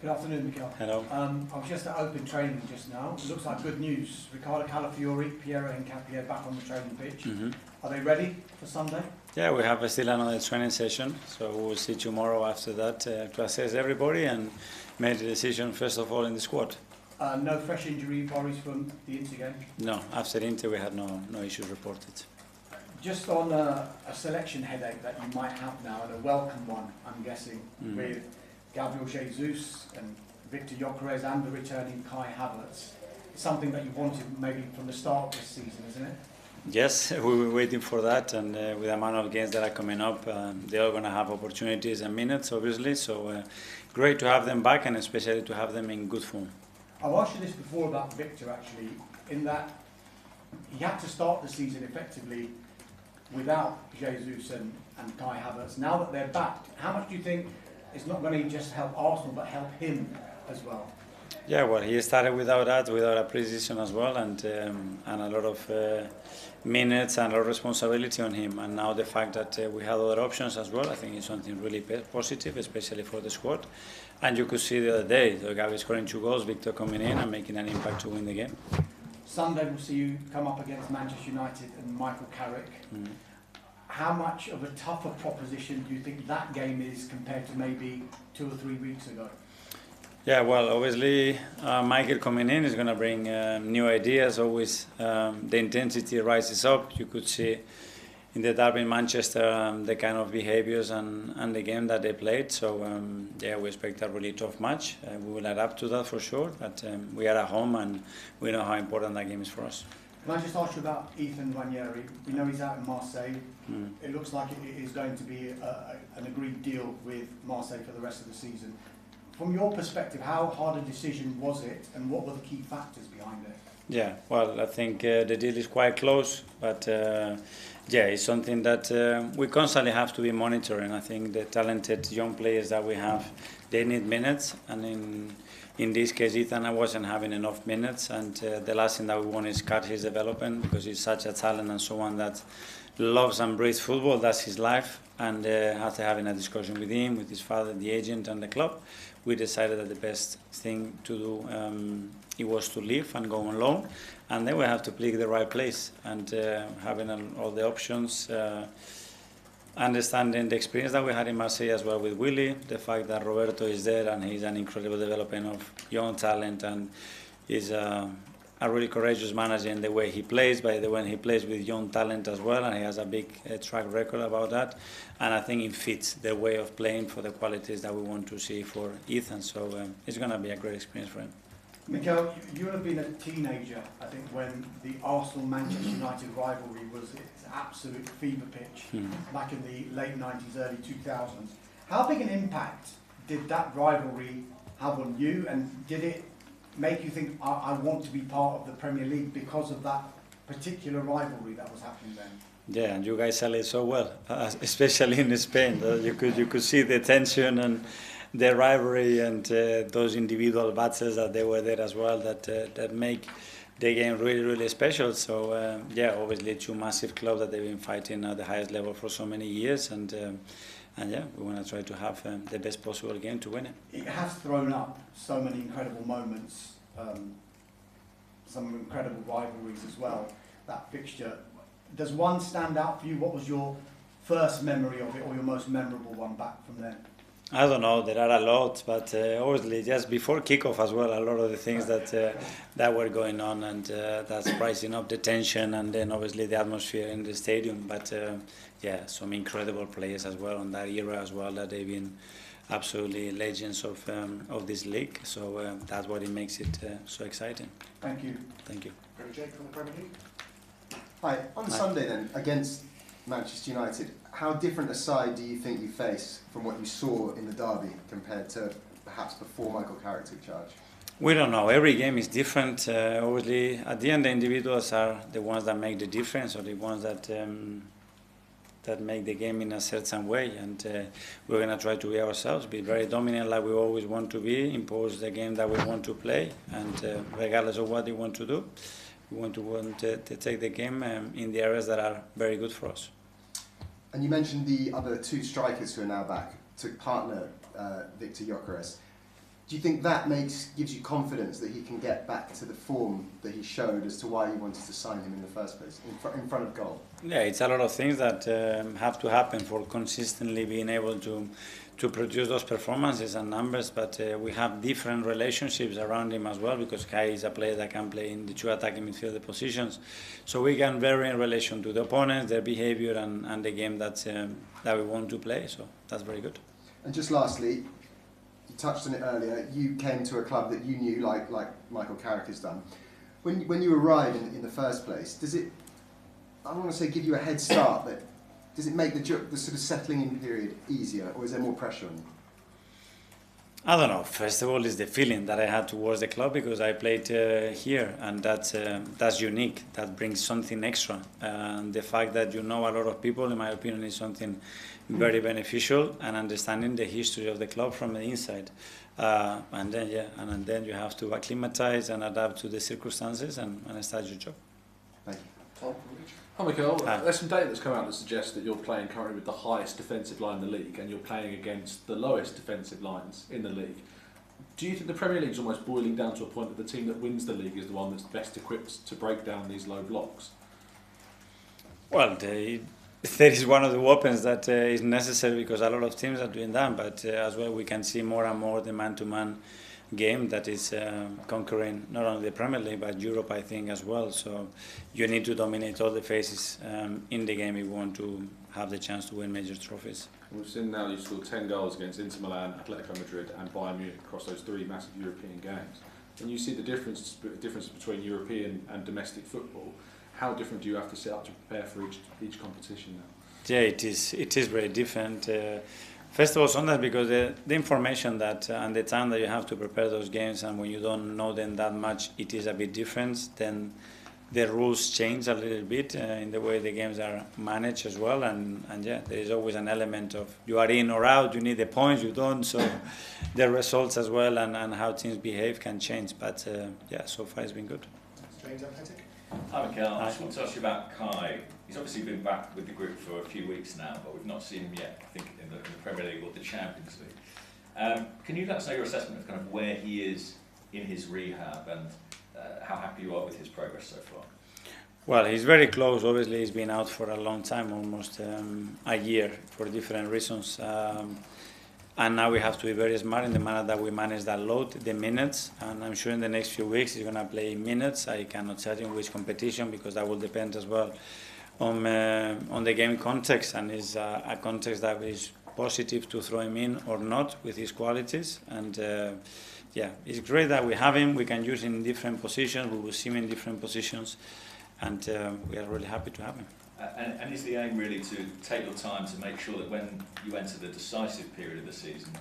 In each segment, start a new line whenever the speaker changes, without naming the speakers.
Good afternoon, Mikel.
Hello.
I was just at open training just now. It looks like good news. Riccardo Calafiori, Piero, Hincapié back on the training pitch. Are they ready for Sunday?
Yeah, we have still another training session, so we'll see tomorrow after that to assess everybody and make the decision first of all in the squad.
No fresh injury worries from the Inter game?
No, after Inter we had no issues reported.
Just on a selection headache that you might have now, and a welcome one, I'm guessing, with Gabriel Jesus and Victor Gyökeres and the returning Kai Havertz. It's something that you wanted maybe from the start of this season, isn't it?
Yes, we were waiting for that, and with the amount of games that are coming up, they're all going to have opportunities and minutes, obviously, so great to have them back, and especially to have them in good form.
I've asked you this before about Victor, actually, in that he had to start the season effectively without Jesus and Kai Havertz. Now that they're back, how much do you think it's not going to just help Arsenal, but help him as well?
Yeah, well, he started without a pre-season as well, and a lot of minutes and a lot of responsibility on him. And now the fact that we have other options as well, I think is something really positive, especially for the squad. And you could see the other day, Gabriel scoring 2 goals, Victor coming in and making an impact to win the game.
Sunday we'll see you come up against Manchester United and Michael Carrick. How much of a tougher proposition do you think that game is compared to maybe 2 or 3 weeks ago?
Yeah, well, obviously Michael coming in is going to bring new ideas. Always the intensity rises up. You could see in the derby in Manchester the kind of behaviours and the game that they played. So yeah, we expect a really tough match. We will adapt to that for sure. But we are at home and we know how important that game is for us.
Can I just ask you about Ethan Nwaneri? We know he's out in Marseille. It looks like it is going to be an agreed deal with Marseille for the rest of the season. From your perspective, how hard a decision was it, and what were the key factors behind it?
Yeah, well, I think the deal is quite close, but yeah, it's something that we constantly have to be monitoring. I think the talented young players that we have, they need minutes, and in this case, Ethan wasn't having enough minutes, and the last thing that we want is cut his development, because he's such a talent and someone that loves and breathes football. That's his life. And after having a discussion with him, with his father, the agent, and the club, we decided that the best thing to do it was to leave and go on loan, and then we have to pick the right place. And having all the options, understanding the experience that we had in Marseille as well with Willy, the fact that Roberto is there and he's an incredible development of young talent, and he's a really courageous manager in the way he plays, by the way he plays with young talent as well, and he has a big track record about that. And I think it fits the way of playing for the qualities that we want to see for Ethan. So it's going to be a great experience for him.
Mikel, you would have been a teenager, I think, when the Arsenal-Manchester United rivalry was its absolute fever pitch back in the late 90s, early 2000s. How big an impact did that rivalry have on you, and did it make you think, I want to be part of the Premier League because of that particular rivalry that was happening then?
Yeah, and you guys sell it so well, especially in Spain. You could see the tension and the rivalry and those individual battles that they were there as well, that make the game really, really special. So yeah, obviously 2 massive clubs that they've been fighting at the highest level for so many years, and yeah, we want to try to have the best possible game to win it.
It has thrown up so many incredible moments, some incredible rivalries as well, that fixture. Does one stand out for you? What was your first memory of it, or your most memorable one back from then?
I don't know, there are a lot, but obviously just before kickoff as well, a lot of the things that were going on, and that's rising up the tension, and then obviously the atmosphere in the stadium. But yeah, some incredible players as well on that era as well, that they've been absolutely legends of this league. So that's what it makes it so exciting.
Thank you.
Thank you.
Jake from the Premier League.
Hi, on Sunday then, against Manchester United, how different a side do you think you face from what you saw in the derby compared to perhaps before Michael Carrick took charge?
We don't know. Every game is different. Obviously, at the end, the individuals are the ones that make the difference, or the ones that make the game in a certain way. And we're going to try to be ourselves, be very dominant like we always want to be, impose the game that we want to play, and regardless of what we want to do, we want to take the game in the areas that are very good for us.
And you mentioned the other 2 strikers who are now back to partner Victor Gyökeres. Do you think that gives you confidence that he can get back to the form that he showed as to why you wanted to sign him in the first place, in front of goal?
Yeah, it's a lot of things that have to happen for consistently being able to produce those performances and numbers, but we have different relationships around him as well, because Kai is a player that can play in the two attacking midfield positions, so we can vary in relation to the opponents, their behavior, and the game that we want to play, so that's very good.
And just lastly, you touched on it earlier, you came to a club that you knew, like Michael Carrick has done. When you arrived in the first place, does it, I don't want to say give you a head start, but does it make the sort of settling in period easier, or is there more pressure on you?
I don't know. First of all, it's the feeling that I had towards the club, because I played here, and that's unique. That brings something extra. And the fact that you know a lot of people, in my opinion, is something very beneficial, and understanding the history of the club from the inside. And then you have to acclimatize and adapt to the circumstances and start your job.
Thank you.
Tom. Hi Mikel, there's some data that's come out that suggests that you're playing currently with the highest defensive line in the league, and you're playing against the lowest defensive lines in the league. Do you think the Premier League is almost boiling down to a point that the team that wins the league is the one that's best equipped to break down these low blocks?
Well, there is one of the weapons that is necessary, because a lot of teams are doing that, but as well we can see more and more the man-to-man game that is conquering not only the Premier League but Europe, I think, as well. So you need to dominate all the phases in the game if you want to have the chance to win major trophies.
We've seen now you've scored 10 goals against Inter Milan, Atletico Madrid and Bayern Munich across those three massive European games. And you see the difference between European and domestic football. How different do you have to set up to prepare for each competition now?
Yeah, it is very different. First of all, sometimes because the information that and the time that you have to prepare those games, and when you don't know them that much, it is a bit different. Then the rules change a little bit in the way the games are managed as well. And yeah, there is always an element of you are in or out, you need the points, you don't. So the results as well and how teams behave can change. But yeah, so far it's been good.
James Athletic.
Hi Mikel, I just want to ask you about Kai. He's obviously been back with the group for a few weeks now, but we've not seen him yet, I think, in the Premier League or the Champions League. Can you let us know your assessment of kind of where he is in his rehab and how happy you are with his progress so far?
Well, he's very close. Obviously, he's been out for a long time, almost a year, for different reasons. And now we have to be very smart in the manner that we manage that load, the minutes. And I'm sure in the next few weeks he's going to play minutes. I cannot tell you in which competition, because that will depend as well on the game context. And it's a context that is positive to throw him in or not with his qualities. And yeah, it's great that we have him. We can use him in different positions. We will see him in different positions. And we are really happy to have him.
And is the aim really to take your time to make sure that when you enter the decisive period of the season,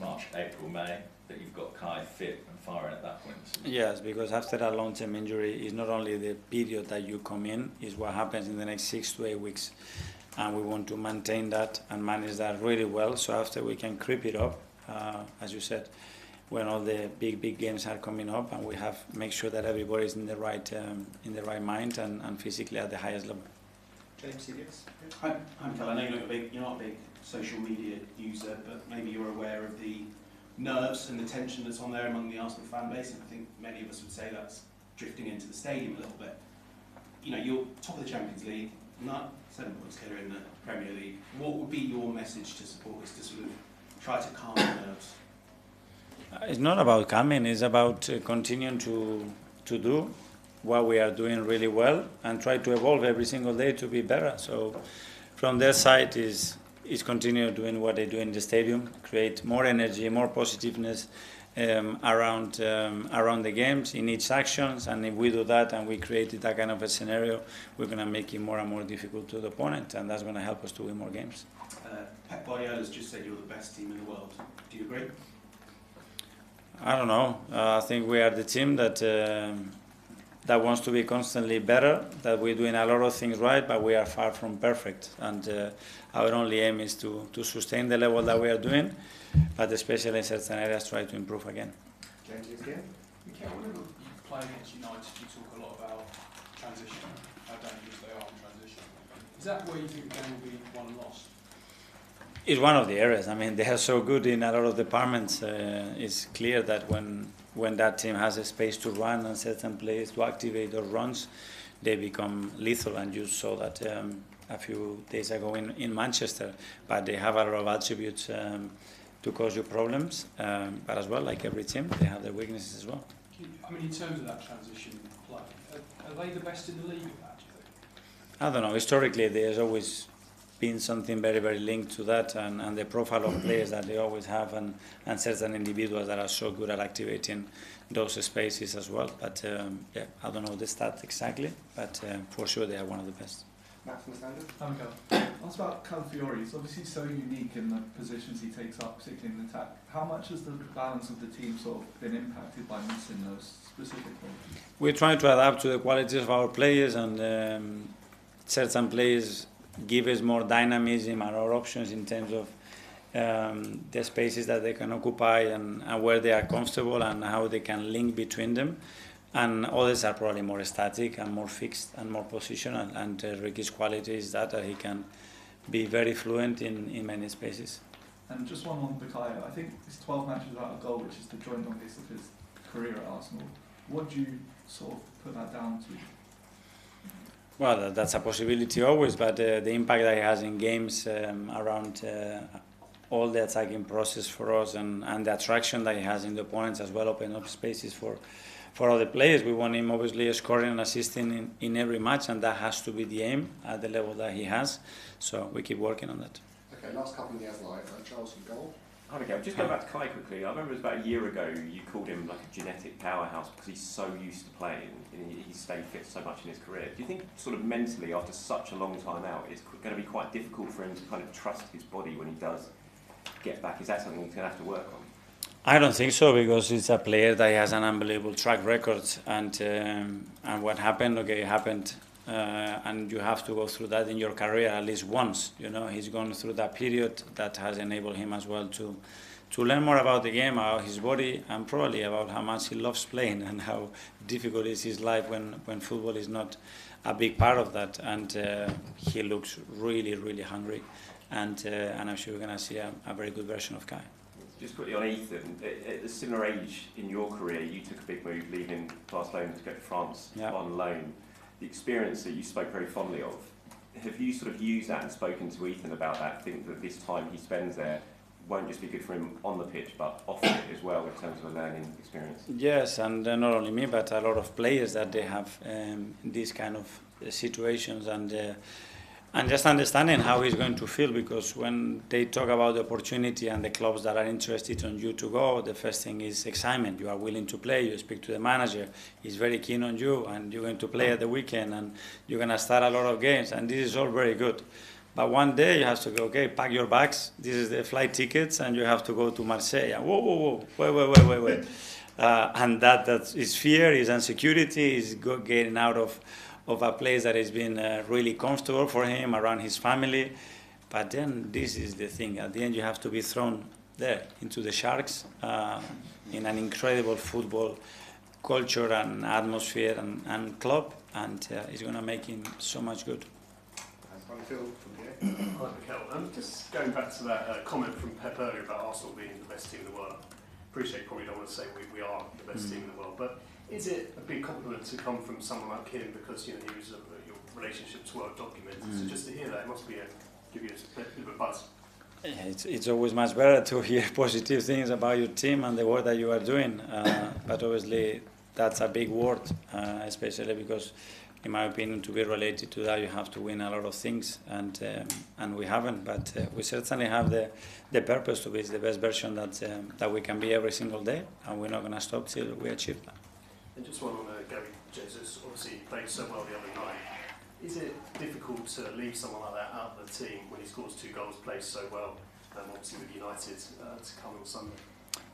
March, April, May, that you've got Kai fit and firing at that point?
Yes, because after a long-term injury, it's not only the period that you come in, it's what happens in the next 6 to 8 weeks. And we want to maintain that and manage that really well, so after we can creep it up, as you said, when all the big games are coming up, and we have make sure that everybody is in the right mind and physically at the highest level.
James, CBS.
Hi, Mikel. I know you're not a big social media user, but maybe you're aware of the nerves and the tension that's on there among the Arsenal fan base, and I think many of us would say that's drifting into the stadium a little bit. You know, you're top of the Champions League, not 7 points clear in the Premier League. What would be your message to supporters to sort of try to calm the nerves?
It's not about calming, it's about continuing to do what we are doing really well and try to evolve every single day to be better. So from their side is continue doing what they do in the stadium, create more energy, more positiveness around the games in each actions, and if we do that and we create that kind of a scenario, we're going to make it more and more difficult to the opponent, and that's going to help us to win more games.
Pep Guardiola's just said you're the best team in the world. Do you agree?
I don't know. I think we are the team that wants to be constantly better, that we're doing a lot of things right, but we are far from perfect. And our only aim is to sustain the level that we are doing, but especially in certain areas try to improve again.
James, again.
Mikel, whenever you play against United, you talk a lot about transition, how dangerous they are in transition. Is that where you think the game will be won and lost?
It's one of the areas. I mean, they are so good in a lot of departments. It's clear that when that team has a space to run and certain players to activate those runs, they become lethal. And you saw that a few days ago in Manchester. But they have a lot of attributes to cause you problems. But as well, like every team, they have their weaknesses as well.
I mean, in terms of that transition play, are they the best in the league at that, do you think?
I don't know. Historically, there's always been something very, very linked to that, and the profile of players that they always have, and certain individuals that are so good at activating those spaces as well. But yeah, I don't know the stats exactly, but for sure they are one of the best.
Matt from the Standard.
Hi, Mikel. Ask about Calafiori. He's obviously so unique in the positions he takes up, particularly in attack. How much has the balance of the team sort of been impacted by missing those specific qualities? We're
trying to adapt to the qualities of our players, and certain players give us more dynamism and more options in terms of the spaces that they can occupy and where they are comfortable and how they can link between them. And others are probably more static and more fixed and more positional. And Ricky's quality is that he can be very fluent in many spaces.
And just one on Bukayo. I think it's 12 matches without a goal, which is the joint longest of his career at Arsenal. What do you sort of put that down to?
Well, that's a possibility always, but the impact that he has in games around all the attacking process for us and the attraction that he has in the opponents as well, open up spaces for other players. We want him obviously scoring and assisting in every match, and that has to be the aim at the level that he has. So we keep working on that.
Okay, last couple of years live, Charles from goal.
Hi, Miguel. Just going back to Kai quickly. I remember it was about a year ago you called him like a genetic powerhouse because he's so used to playing and he's stayed fit so much in his career. Do you think sort of mentally after such a long time out it's going to be quite difficult for him to kind of trust his body when he does get back? Is that something he's going to have to work on?
I don't think so, because he's a player that has an unbelievable track record, and what happened, okay, it happened, and you have to go through that in your career at least once. You know, he's gone through that period that has enabled him as well to learn more about the game, about his body, and probably about how much he loves playing and how difficult is his life when football is not a big part of that. And he looks really, really hungry, and I'm sure we're going to see a very good version of Kai.
Just quickly on Ethan, at a similar age in your career, you took a big move leaving Barcelona to go to France on loan. The experience that you spoke very fondly of, have you sort of used that and spoken to Ethan about that? Think that this time he spends there won't just be good for him on the pitch, but off it as well in terms of a learning experience?
Yes, and not only me, but a lot of players that they have these kind of situations, and just understanding how he's going to feel, because when they talk about the opportunity and the clubs that are interested in you to go, the first thing is excitement. You are willing to play, you speak to the manager, he's very keen on you, and you're going to play at the weekend, and you're going to start a lot of games, and this is all very good. But one day you have to go, okay, pack your bags, this is the flight tickets, and you have to go to Marseille. And whoa, wait. And that is fear, is insecurity, is getting out of a place that has been really comfortable for him, around his family. But then this is the thing. At the end, you have to be thrown there into the Sharks in an incredible football culture and atmosphere and club, and it's going to make him so much good.
Hi, Mikel. Just going back to that comment from Pep earlier about Arsenal being the best team in the world. Appreciate you probably don't want to say we are the best team in the world, but is it a big compliment to come from someone like him, because you know he was your relationships were documented? So just to hear that, it must be give you a bit of a buzz.
It's always much better to hear positive things about your team and the work that you are doing, but obviously that's a big word, especially because, in my opinion, to be related to that, you have to win a lot of things, and we haven't. But we certainly have the purpose to be the best version that we can be every single day, and we're not going to stop till we achieve that.
And just one on Gabriel Jesus. Obviously, he played so well the other night. Is it difficult to leave someone like that out of the team when he scores 2 goals, plays so well, obviously with United, to come on Sunday?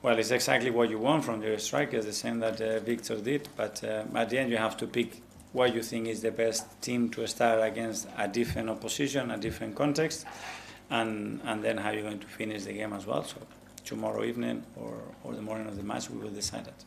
Well, it's exactly what you want from your strikers, the same that Victor did. But at the end, you have to pick what you think is the best team to start against a different opposition, a different context, and then how you're going to finish the game as well. So tomorrow evening or the morning of the match, we will decide that.